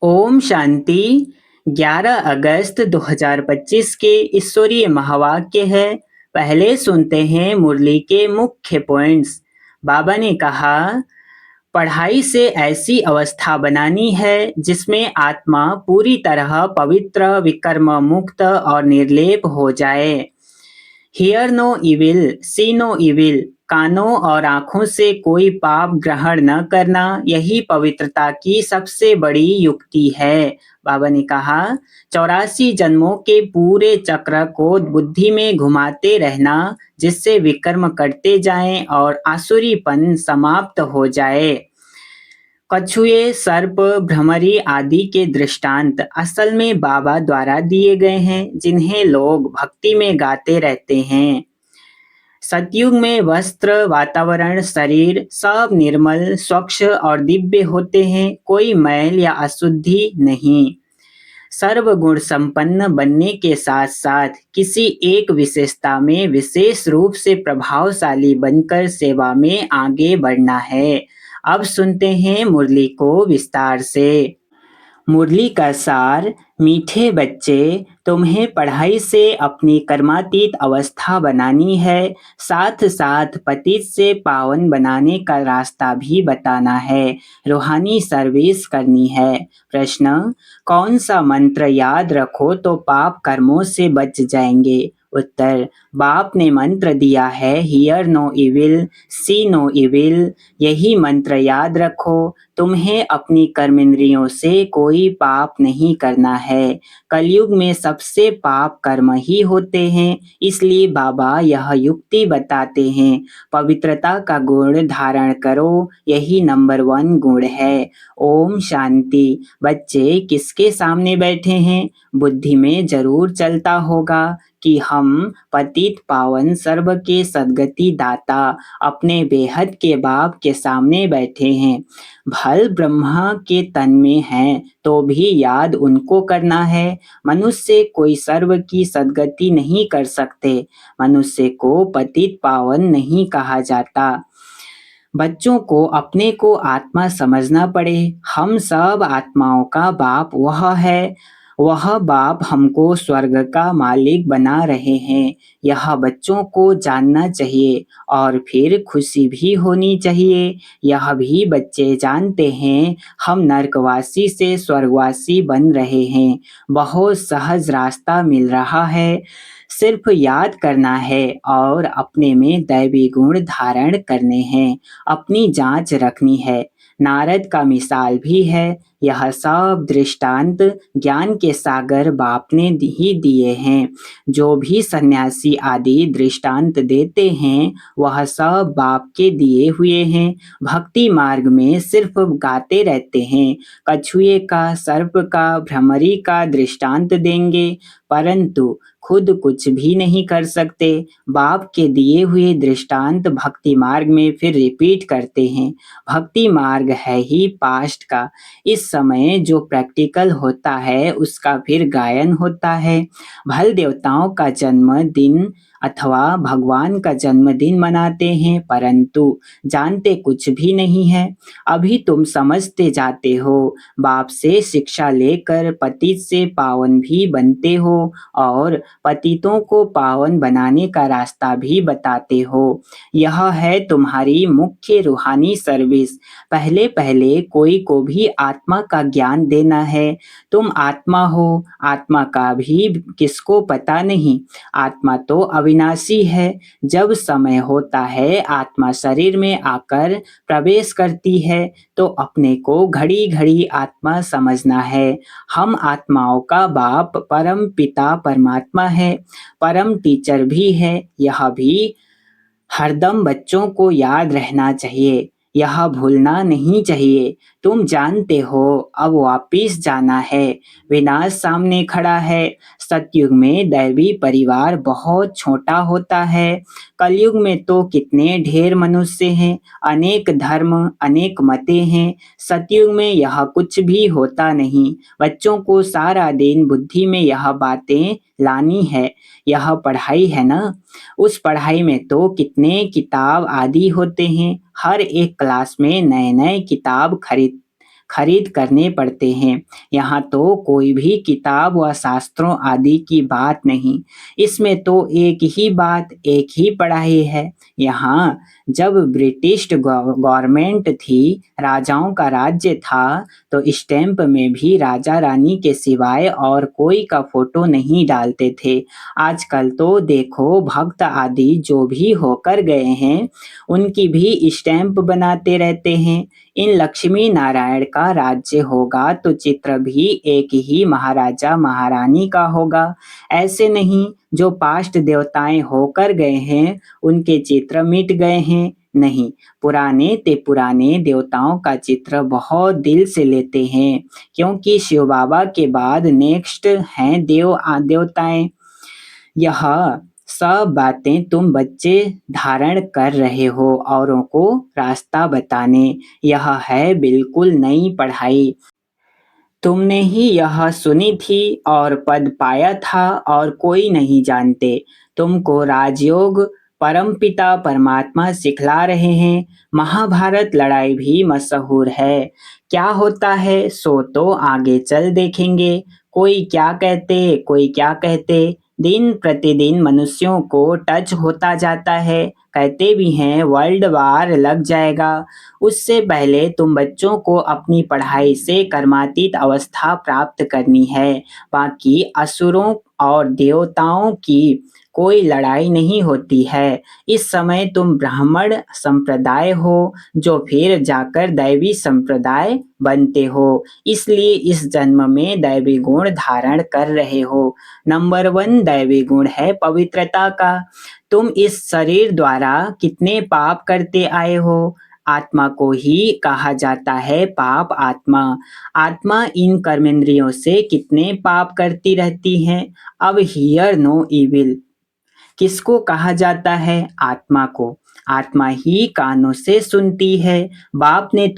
ओम शांति। 11 अगस्त 2025 के ईश्वरीय महावाक्य है। पहले सुनते हैं मुरली के मुख्य पॉइंट्स। बाबा ने कहा, पढ़ाई से ऐसी अवस्था बनानी है जिसमें आत्मा पूरी तरह पवित्र, विकर्म मुक्त और निर्लेप हो जाए। Hear no evil, see no evil. कानों और आंखों से कोई पाप ग्रहण न करना, यही पवित्रता की सबसे बड़ी युक्ति है। बाबा ने कहा, 84 जन्मों के पूरे चक्र को बुद्धि में घुमाते रहना, जिससे विकर्म करते जाएं और आसुरीपन समाप्त हो जाए। कछुए, सर्प, भ्रमरी आदि के दृष्टांत असल में बाबा द्वारा दिए गए हैं, जिन्हें लोग भक्ति में गाते रहते हैं। सतयुग में वस्त्र, वातावरण, शरीर सब निर्मल, स्वच्छ और दिव्य होते हैं, कोई मैल या अशुद्धि नहीं। सर्वगुण संपन्न बनने के साथ साथ किसी एक विशेषता में विशेष रूप से प्रभावशाली बनकर सेवा में आगे बढ़ना है। अब सुनते हैं मुरली को विस्तार से। मुरली का सार। मीठे बच्चे, तुम्हें पढ़ाई से अपनी कर्मातीत अवस्था बनानी है, साथ साथ पतित से पावन बनाने का रास्ता भी बताना है, रूहानी सर्विस करनी है। प्रश्न, कौन सा मंत्र याद रखो तो पाप कर्मों से बच जाएंगे? उत्तर, बाप ने मंत्र दिया है, hear no evil, see no evil. यही मंत्र याद रखो। तुम्हें अपनी कर्मेंद्रियों से कोई पाप नहीं करना है। कलयुग में सबसे पाप कर्म ही होते हैं, इसलिए बाबा यह युक्ति बताते हैं, पवित्रता का गुण धारण करो, यही नंबर 1 गुण है। ओम शांति। बच्चे किसके सामने बैठे हैं? बुद्धि में जरूर चलता होगा कि हम पतित पावन सर्व के सद्गति दाता अपने बेहद के बाप के सामने बैठे हैं। भल ब्रह्मा के तन में हैं तो भी याद उनको करना है। मनुष्य कोई सर्व की सद्गति नहीं कर सकते। मनुष्य को पतित पावन नहीं कहा जाता। बच्चों को अपने को आत्मा समझना पड़े। हम सब आत्माओं का बाप वह है। वह बाप हमको स्वर्ग का मालिक बना रहे हैं। यह बच्चों को जानना चाहिए और फिर खुशी भी होनी चाहिए। यह भी बच्चे जानते हैं, हम नरकवासी से स्वर्गवासी बन रहे हैं। बहुत सहज रास्ता मिल रहा है। सिर्फ याद करना है और अपने में दैवी गुण धारण करने हैं। अपनी जांच रखनी है। नारद का मिसाल भी है। यह सब दृष्टांत ज्ञान के सागर बाप ने ही दिए हैं। जो भी सन्यासी आदि दृष्टांत देते हैं, वह सब बाप के दिए हुए हैं। भक्ति मार्ग में सिर्फ गाते रहते हैं। कछुए का, सर्प का, भ्रमरी का दृष्टांत देंगे, परंतु खुद कुछ भी नहीं कर सकते। बाप के दिए हुए दृष्टांत भक्ति मार्ग में फिर रिपीट करते हैं। भक्ति मार्ग है ही पास्ट का। इस समय जो प्रैक्टिकल होता है उसका फिर गायन होता है। भल देवताओं का जन्मदिन अथवा भगवान का जन्मदिन मनाते हैं, परंतु जानते कुछ भी नहीं है। अभी तुम समझते जाते हो। बाप से शिक्षा लेकर पतित से पावन भी बनते हो और पतितों को पावन बनाने का रास्ता भी बताते हो। यह है तुम्हारी मुख्य रूहानी सर्विस। पहले पहले कोई को भी आत्मा का ज्ञान देना है। तुम आत्मा हो, आत्मा का भी किसको पता नहीं। आत्मा तो अविनाशी है। जब समय होता है आत्मा शरीर में आकर प्रवेश करती है तो अपने को घड़ी घड़ी आत्मा समझना है। हम आत्माओं का बाप परम पिता परमात्मा है, परम टीचर भी है। यह भी हरदम बच्चों को याद रहना चाहिए, यह भूलना नहीं चाहिए। तुम जानते हो अब वापिस जाना है। विनाश सामने खड़ा है। सतयुग में दैवी परिवार बहुत छोटा होता है। कलयुग में तो कितने ढेर मनुष्य हैं, अनेक धर्म, अनेक मतें हैं। सतयुग में यह कुछ भी होता नहीं। बच्चों को सारा दिन बुद्धि में यह बातें लानी है। यह पढ़ाई है ना। उस पढ़ाई में तो कितने किताब आदि होते हैं। हर एक क्लास में नए नए किताब खरीद करने पड़ते हैं। यहाँ तो कोई भी किताब व शास्त्रों आदि की बात नहीं, इसमें तो एक ही बात, एक ही पढ़ाई है। यहाँ जब ब्रिटिश गवर्नमेंट थी, राजाओं का राज्य था, तो स्टैम्प में भी राजा रानी के सिवाय और कोई का फोटो नहीं डालते थे। आजकल तो देखो भक्त आदि जो भी होकर गए हैं, उनकी भी स्टैम्प बनाते रहते हैं। इन लक्ष्मी नारायण का राज्य होगा तो चित्र भी एक ही महाराजा महारानी का होगा। ऐसे नहीं जो पास्ट देवताएं होकर गए हैं उनके चित्र मिट गए हैं, नहीं, पुराने ते पुराने देवताओं का चित्र बहुत दिल से लेते हैं, क्योंकि शिव बाबा के बाद नेक्स्ट हैं देवताएं। यह सब बातें तुम बच्चे धारण कर रहे हो औरों को रास्ता बताने, यह है बिल्कुल नई पढ़ाई। तुमने ही यह सुनी थी और पद पाया था और कोई नहीं जानते। तुमको राजयोग परमपिता परमात्मा सिखला रहे हैं। महाभारत लड़ाई भी मशहूर है। क्या होता है सो तो आगे चल देखेंगे। कोई क्या कहते, कोई क्या कहते। दिन प्रतिदिन मनुष्यों को टच होता जाता है। कहते भी हैं वर्ल्ड वार लग जाएगा। उससे पहले तुम बच्चों को अपनी पढ़ाई से कर्मातीत अवस्था प्राप्त करनी है। बाकी असुरों और देवताओं की कोई लड़ाई नहीं होती है। इस समय तुम ब्राह्मण संप्रदाय हो, जो फिर जाकर दैवी संप्रदाय बनते हो, इसलिए इस जन्म में दैवी गुण धारण कर रहे हो। नंबर 1 दैवी गुण है पवित्रता का। तुम इस शरीर द्वारा कितने पाप करते आए हो। आत्मा को ही कहा जाता है पाप आत्मा। आत्मा इन कर्मेंद्रियों से कितने पाप करती रहती है। अब हियर नो इविल किसको कहा जाता है? आत्मा को। आत्मा ही कानों से सुनती है। बाप ने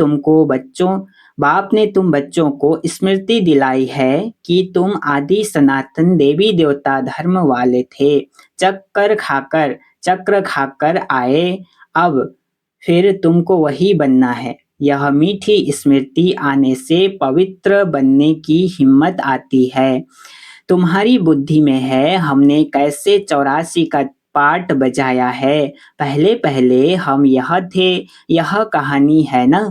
तुम बच्चों को स्मृति दिलाई है कि तुम आदि सनातन देवी देवता धर्म वाले थे। चक्र खाकर आए, अब फिर तुमको वही बनना है। यह मीठी स्मृति आने से पवित्र बनने की हिम्मत आती है। तुम्हारी बुद्धि में है हमने कैसे 84 का पार्ट बजाया है। पहले पहले हम यह थे, यह कहानी है ना।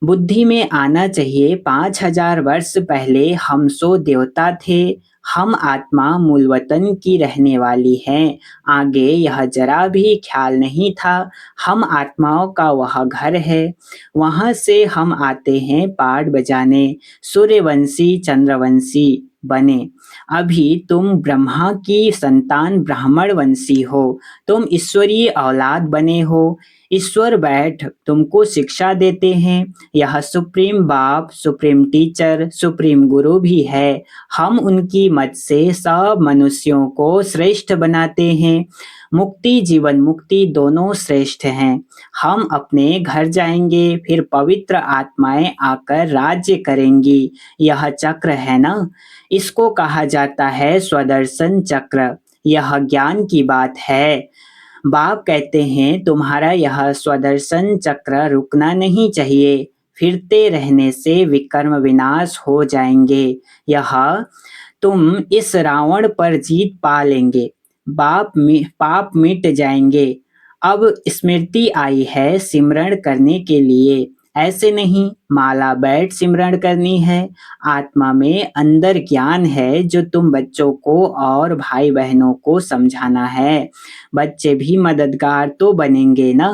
बुद्धि में आना चाहिए 5000 वर्ष पहले हम सो देवता थे। हम आत्मा मूल वतन की रहने वाली हैं। आगे यह जरा भी ख्याल नहीं था। हम आत्माओं का वह घर है, वहां से हम आते हैं पाठ बजाने। सूर्यवंशी चंद्रवंशी बने। अभी तुम ब्रह्मा की संतान ब्राह्मण वंशी हो। तुम ईश्वरीय औलाद बने हो। ईश्वर बैठ तुमको शिक्षा देते हैं। यह सुप्रीम बाप, सुप्रीम टीचर, सुप्रीम गुरु भी है। हम उनकी मत से सब मनुष्यों को श्रेष्ठ बनाते हैं। मुक्ति जीवन मुक्ति दोनों श्रेष्ठ हैं। हम अपने घर जाएंगे, फिर पवित्र आत्माएं आकर राज्य करेंगी। यह चक्र है ना, इसको कहा जाता है स्वदर्शन चक्र। यह ज्ञान की बात है। बाप कहते हैं तुम्हारा यह स्वदर्शन चक्र रुकना नहीं चाहिए। फिरते रहने से विकर्म विनाश हो जाएंगे। यह तुम इस रावण पर जीत पा लेंगे। पाप मिट जाएंगे। अब स्मृति आई है सिमरण करने के लिए। ऐसे नहीं माला बैठ सिमरण करनी है। आत्मा में अंदर ज्ञान है जो तुम बच्चों को और भाई बहनों को समझाना है। बच्चे भी मददगार तो बनेंगे ना।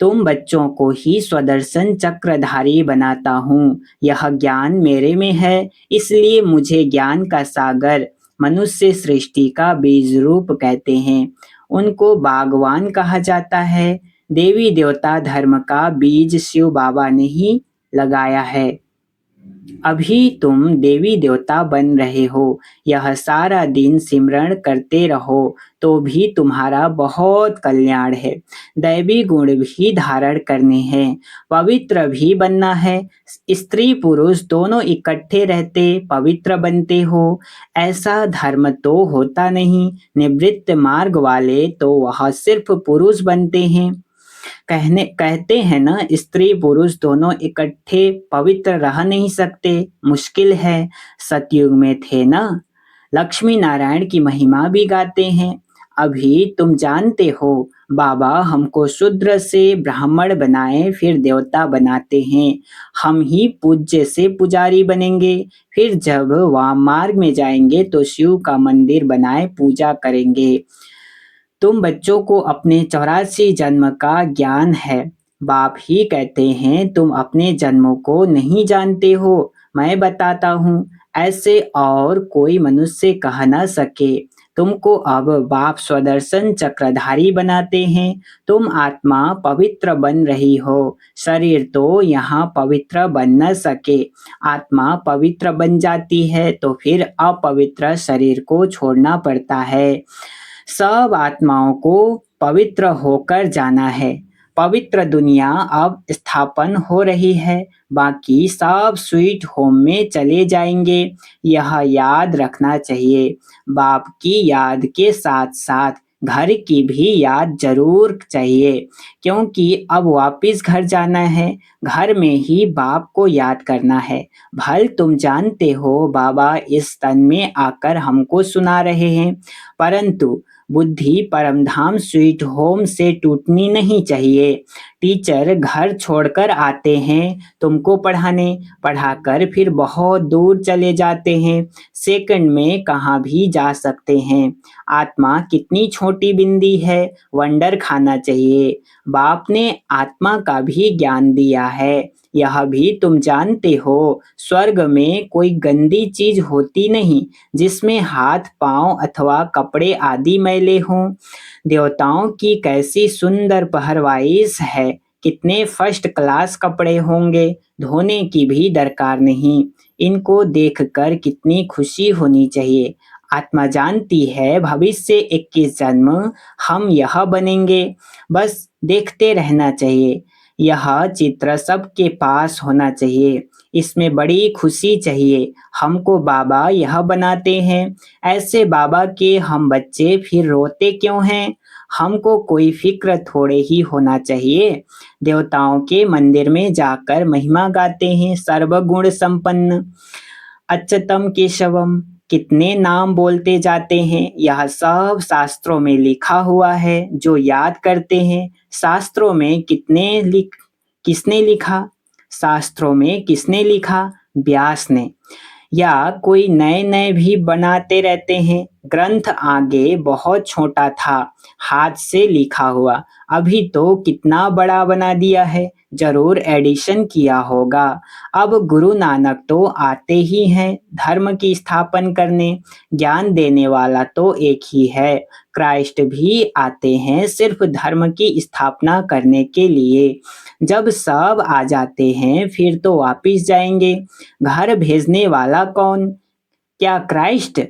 तुम बच्चों को ही स्वदर्शन चक्रधारी बनाता हूँ। यह ज्ञान मेरे में है, इसलिए मुझे ज्ञान का सागर मनुष्य सृष्टि का बीज रूप कहते हैं। उनको बागवान कहा जाता है। देवी देवता धर्म का बीज शिव बाबा ने ही लगाया है। अभी तुम देवी देवता बन रहे हो। यह सारा दिन सिमरण करते रहो तो भी तुम्हारा बहुत कल्याण है। दैवी गुण भी धारण करने हैं, पवित्र भी बनना है। स्त्री पुरुष दोनों इकट्ठे रहते पवित्र बनते हो। ऐसा धर्म तो होता नहीं। निवृत्त मार्ग वाले तो वह सिर्फ पुरुष बनते हैं। कहते हैं ना, स्त्री पुरुष दोनों इकट्ठे पवित्र रह नहीं सकते, मुश्किल है। सतयुग में थे ना, लक्ष्मी नारायण की महिमा भी गाते हैं। अभी तुम जानते हो, बाबा हमको शूद्र से ब्राह्मण बनाए, फिर देवता बनाते हैं। हम ही पूज्य से पुजारी बनेंगे, फिर जब वाम मार्ग में जाएंगे तो शिव का मंदिर बनाए पूजा करेंगे। तुम बच्चों को अपने 84 जन्म का ज्ञान है। बाप ही कहते हैं तुम अपने जन्मों को नहीं जानते हो, मैं बताता हूँ, ऐसे और कोई मनुष्य कह न सके। तुमको अब बाप स्वदर्शन चक्रधारी बनाते हैं। तुम आत्मा पवित्र बन रही हो, शरीर तो यहाँ पवित्र बन न सके। आत्मा पवित्र बन जाती है तो फिर अपवित्र शरीर को छोड़ना पड़ता है। सब आत्माओं को पवित्र होकर जाना है। पवित्र दुनिया अब स्थापन हो रही है, बाकी सब स्वीट होम में चले जाएंगे। यह याद रखना चाहिए। बाप की याद के साथ साथ घर की भी याद जरूर चाहिए, क्योंकि अब वापिस घर जाना है। घर में ही बाप को याद करना है। भल तुम जानते हो, बाबा इस तन में आकर हमको सुना रहे हैं, परंतु बुद्धि परमधाम स्वीट होम से टूटनी नहीं चाहिए। टीचर घर छोड़कर आते हैं तुमको पढ़ाने, पढ़ाकर फिर बहुत दूर चले जाते हैं। सेकंड में कहाँ भी जा सकते हैं। आत्मा कितनी छोटी बिंदी है, वंडर खाना चाहिए। बाप ने आत्मा का भी ज्ञान दिया है, यह भी तुम जानते हो। स्वर्ग में कोई गंदी चीज होती नहीं, जिसमें हाथ पांव अथवा कपड़े आदि मैले हों। देवताओं की कैसी सुंदर पहरवाइश है, कितने फर्स्ट क्लास कपड़े होंगे, धोने की भी दरकार नहीं। इनको देखकर कितनी खुशी होनी चाहिए। आत्मा जानती है भविष्य 21 जन्म हम यह बनेंगे, बस देखते रहना चाहिए। यह चित्र सबके पास होना चाहिए, इसमें बड़ी खुशी चाहिए। हमको बाबा यह बनाते हैं, ऐसे बाबा के हम बच्चे फिर रोते क्यों हैं? हमको कोई फिक्र थोड़े ही होना चाहिए। देवताओं के मंदिर में जाकर महिमा गाते हैं, सर्वगुण संपन्न अच्युतम केशवम, कितने नाम बोलते जाते हैं। यह सब शास्त्रों में लिखा हुआ है, जो याद करते हैं। शास्त्रों में किसने लिखा? शास्त्रों में किसने लिखा? व्यास ने। या कोई नए नए भी बनाते रहते हैं। ग्रंथ आगे बहुत छोटा था, हाथ से लिखा हुआ, अभी तो कितना बड़ा बना दिया है, जरूर एडिशन किया होगा। अब गुरु नानक तो आते ही हैं धर्म की स्थापन करने, ज्ञान देने वाला तो एक ही है। क्राइस्ट भी आते हैं सिर्फ धर्म की स्थापना करने के लिए। जब सब आ जाते हैं फिर तो वापिस जाएंगे। घर भेजने वाला कौन? क्या क्राइस्ट?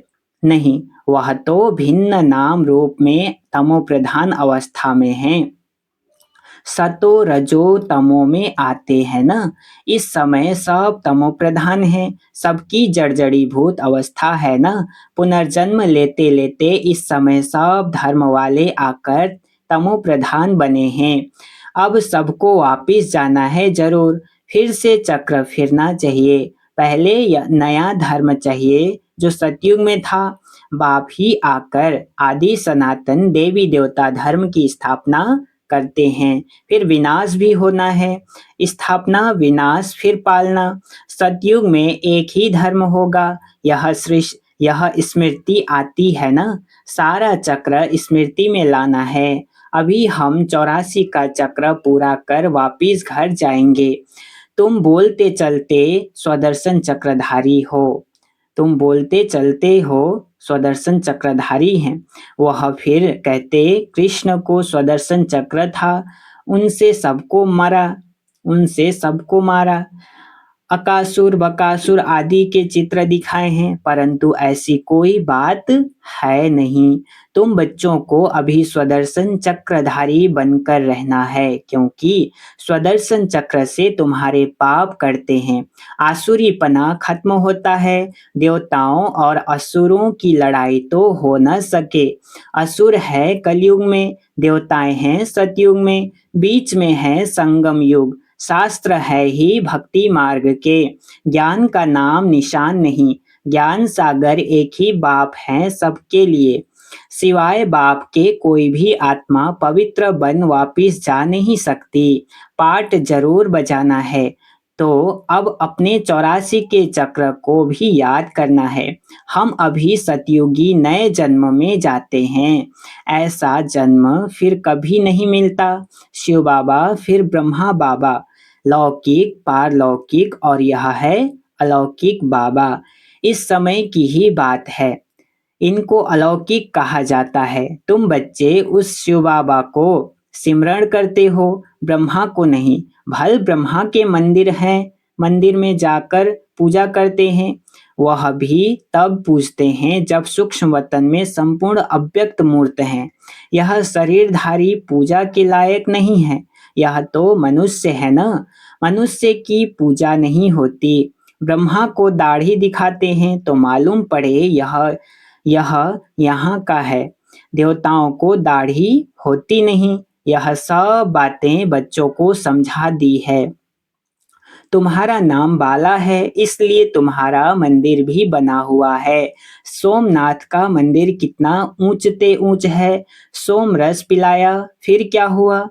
नहीं, वह तो भिन्न नाम रूप में तमो प्रधान अवस्था में हैं। सतो रजो तमो में आते हैं ना। इस समय सब तमो प्रधान है, सबकी जड़जड़ीभूत अवस्था है ना। पुनर्जन्म लेते लेते इस समय सब धर्म वाले आकर तमो प्रधान बने हैं। अब सबको वापिस जाना है जरूर, फिर से चक्र फिरना चाहिए। पहले नया धर्म चाहिए जो सतयुग में था। बाप ही आकर आदि सनातन देवी देवता धर्म की स्थापना करते हैं। फिर विनाश भी होना है, स्थापना विनाश फिर पालना। सतयुग में एक ही धर्म होगा। यह स्मृति आती है ना, सारा चक्र स्मृति में लाना है। अभी हम 84 का चक्र पूरा कर वापिस घर जाएंगे। तुम बोलते चलते स्वदर्शन चक्रधारी हो, तुम बोलते चलते हो स्वदर्शन चक्रधारी हैं। वह फिर कहते कृष्ण को स्वदर्शन चक्र था, उनसे सबको मारा, उनसे सबको मारा। अकासुर बकासुर आदि के चित्र दिखाए हैं, परंतु ऐसी कोई बात है नहीं। तुम बच्चों को अभी स्वदर्शन चक्रधारी बनकर रहना है, क्योंकि स्वदर्शन चक्र से तुम्हारे पाप कटते हैं, आसुरीपना खत्म होता है। देवताओं और असुरों की लड़ाई तो हो न सके। असुर है कलयुग में, देवताएं हैं सतयुग में, बीच में है संगम युग। शास्त्र है ही भक्ति मार्ग के, ज्ञान का नाम निशान नहीं। ज्ञान सागर एक ही बाप है सबके लिए, सिवाय बाप के कोई भी आत्मा पवित्र बन वापिस जा नहीं सकती। पाठ जरूर बजाना है, तो अब अपने 84 के चक्र को भी याद करना है। हम अभी सतयुगी नए जन्म में जाते हैं, ऐसा जन्म फिर कभी नहीं मिलता। शिव बाबा फिर ब्रह्मा बाबा, लौकिक पारलौकिक और यह है अलौकिक बाबा। इस समय की ही बात है, इनको अलौकिक कहा जाता है। तुम बच्चे उस शिव बाबा को सिमरण करते हो, ब्रह्मा को नहीं। भल ब्रह्मा के मंदिर हैं, मंदिर में जाकर पूजा करते हैं। वह भी तब पूजते हैं जब सूक्ष्म वतन में संपूर्ण अव्यक्त मूर्त हैं। यह शरीरधारी पूजा के लायक नहीं है, यह तो मनुष्य है ना। मनुष्य की पूजा नहीं होती। ब्रह्मा को दाढ़ी दिखाते हैं तो मालूम पड़े यह यहाँ का है। देवताओं को दाढ़ी होती नहीं। यह सब बातें बच्चों को समझा दी है। तुम्हारा नाम बाला है, इसलिए तुम्हारा मंदिर भी बना हुआ है। सोमनाथ का मंदिर कितना ऊंचते ऊंच है। सोम रस पिलाया, फिर क्या हुआ।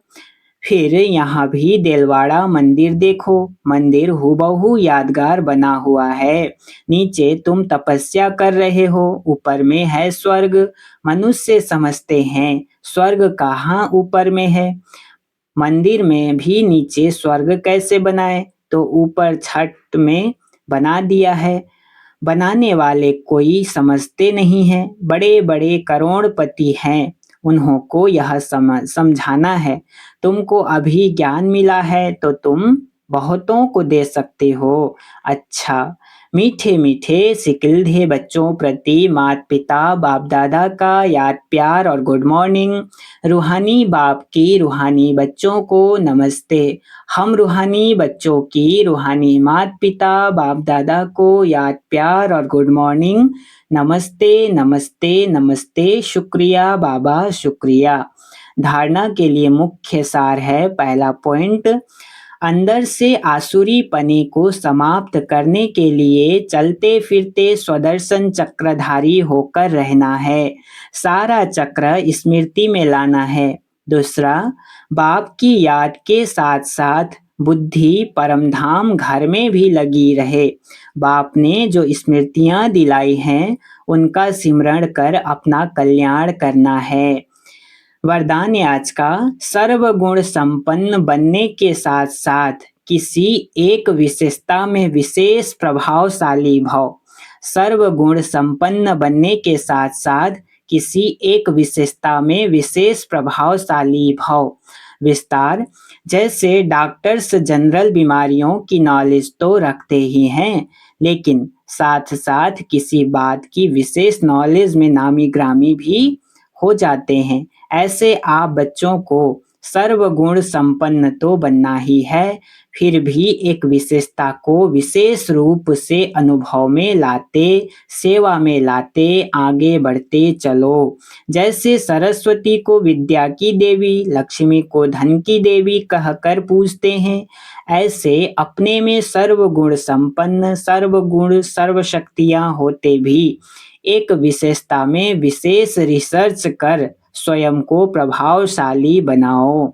फिर यहाँ भी देलवाड़ा मंदिर देखो, मंदिर हूबहू यादगार बना हुआ है। नीचे तुम तपस्या कर रहे हो, ऊपर में है स्वर्ग। मनुष्य समझते हैं स्वर्ग कहाँ ऊपर में है। मंदिर में भी नीचे स्वर्ग कैसे बनाए, तो ऊपर छत में बना दिया है। बनाने वाले कोई समझते नहीं हैं, बड़े बड़े करोड़पति हैं, उन्हों को यह समझाना है। तुमको अभी ज्ञान मिला है तो तुम बहुतों को दे सकते हो। अच्छा, मीठे मीठे सिकिलधे बच्चों प्रति माता पिता बाप दादा का याद प्यार और गुड मॉर्निंग। रूहानी बाप की रूहानी बच्चों को नमस्ते। हम रूहानी बच्चों की रूहानी माता पिता बाप दादा को याद प्यार और गुड मॉर्निंग। नमस्ते नमस्ते नमस्ते, शुक्रिया बाबा शुक्रिया। धारणा के लिए मुख्य सार है, पहला पॉइंट, अंदर से आसुरी पने को समाप्त करने के लिए चलते फिरते स्वदर्शन चक्रधारी होकर रहना है। सारा चक्र स्मृति में लाना है। दूसरा, बाप की याद के साथ साथ बुद्धि परमधाम घर में भी लगी रहे। बाप ने जो स्मृतियां दिलाई हैं, उनका सिमरण कर अपना कल्याण करना है। वरदान आज का, सर्वगुण संपन्न बनने के साथ साथ किसी एक विशेषता में विशेष प्रभावशाली भव। सर्वगुण संपन्न बनने के साथ साथ किसी एक विशेषता में विशेष प्रभावशाली भव। विस्तार, जैसे डॉक्टर्स जनरल बीमारियों की नॉलेज तो रखते ही हैं, लेकिन साथ साथ किसी बात की विशेष नॉलेज में नामी ग्रामी भी हो जाते हैं। ऐसे आप बच्चों को सर्वगुण संपन्न तो बनना ही है, फिर भी एक विशेषता को विशेष रूप से अनुभव में लाते, सेवा में लाते आगे बढ़ते चलो। जैसे सरस्वती को विद्या की देवी, लक्ष्मी को धन की देवी कहकर पूजते हैं, ऐसे अपने में सर्वगुण संपन्न सर्वगुण सर्वशक्तियां होते भी एक विशेषता में विशेष रिसर्च कर स्वयं को प्रभावशाली बनाओ।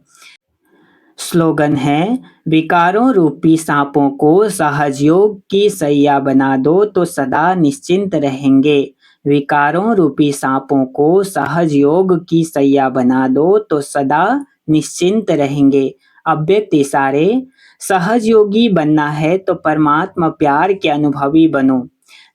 स्लोगन है, विकारों रूपी सांपों को सहजयोग की सैया बना दो तो सदा निश्चिंत रहेंगे। विकारों रूपी सांपों को सहजयोग की सैया बना दो तो सदा निश्चिंत रहेंगे। अव्यक्त इशारे, सहज योगी बनना है तो परमात्मा प्यार के अनुभवी बनो।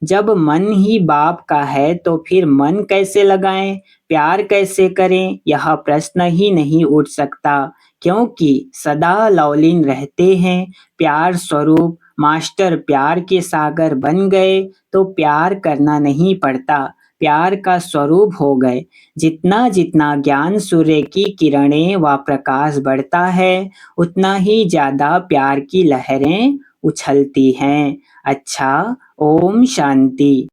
जब मन ही बाप का है तो फिर मन कैसे लगाएं, प्यार कैसे करें, यह प्रश्न ही नहीं उठ सकता, क्योंकि सदा लवलीन रहते हैं, प्यार स्वरूप मास्टर प्यार के सागर बन गए तो प्यार करना नहीं पड़ता, प्यार का स्वरूप हो गए। जितना जितना ज्ञान सूर्य की किरणें व प्रकाश बढ़ता है, उतना ही ज़्यादा प्यार की लहरें उछलती हैं। अच्छा, ओम शांति।